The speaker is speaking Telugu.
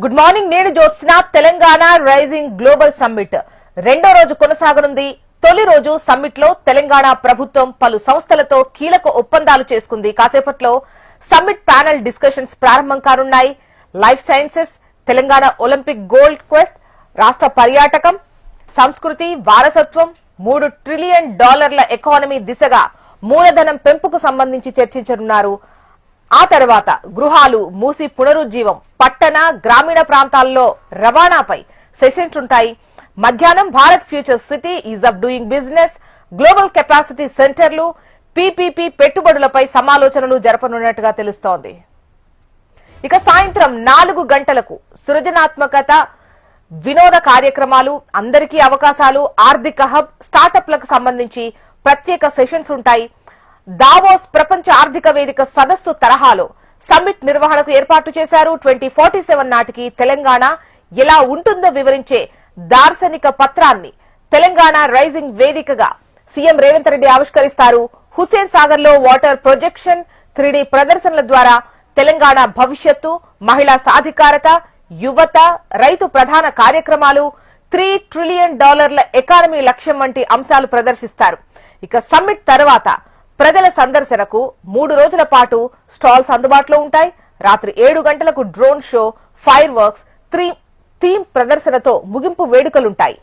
Good morning. నేను Jyotsna. Telangana rising global summit రెండో రోజు కొనసాగనుంది. తొలి రోజు సమ్మిట్ లో తెలంగాణ ప్రభుత్వం పలు సంస్థలతో కీలక ఒప్పందాలు చేసుకుంది. కాసేపట్లో సమ్మిట్ ప్యానెల్ డిస్కషన్స్ ప్రారంభం కానున్నాయి. Life sciences, Telangana Olympic gold quest, రాష్ట్ర పర్యాటకం, సంస్కృతి, వారసత్వం, $3 ట్రిలియన్ ఎకానమీ దిశగా మూలధనం పెంపుకు సంబంధించి చర్చించనున్నారు. ఆ తర్వాత గృహాలు, మూసి పునరుజ్జీవం, పట్టణ గ్రామీణ ప్రాంతాల్లో రవాణాపై సెషన్స్ ఉంటాయి. మధ్యాహ్నం Bharat future city, is of doing business, global capacity సెంటర్లు, పీపీపీ పెట్టుబడులపై సమాలోచనలు జరపనున్నట్టుగా తెలుస్తోంది. ఇక సాయంత్రం 4 గంటలకు సృజనాత్మకత, వినోద కార్యక్రమాలు, అందరికీ అవకాశాలు, ఆర్థిక హబ్, స్టార్టప్లకు సంబంధించి ప్రత్యేక సెషన్స్ ఉంటాయి. దావోస్ ప్రపంచ ఆర్థిక వేదిక సదస్సు తరహాలో సమ్మిట్ నిర్వహణకు ఏర్పాటు చేశారు. 2047 నాటికి తెలంగాణ ఎలా ఉంటుందో వివరించే దార్శనిక పత్రాన్ని తెలంగాణ రైజింగ్ వేదికగా సీఎం రేవంత్ రెడ్డి ఆవిష్కరిస్తారు. హుస్సేన్ సాగర్ లో వాటర్ ప్రొజెక్షన్, 3D ప్రదర్శనల ద్వారా తెలంగాణ భవిష్యత్తు, మహిళా సాధికారత, యువత, రైతు ప్రధాన కార్యక్రమాలు, $3 ట్రిలియన్ ఎకానమీ లక్ష్యం వంటి అంశాలు ప్రదర్శిస్తారు. ఇక సమ్మిట్ తర్వాత ప్రజల సందర్శనకు 3 రోజుల పాటు స్టాల్స్ అందుబాటులో ఉంటాయి. రాత్రి 7 గంటలకు drone show, fire works, theme ప్రదర్శనతో ముగింపు వేడుకలుంటాయి.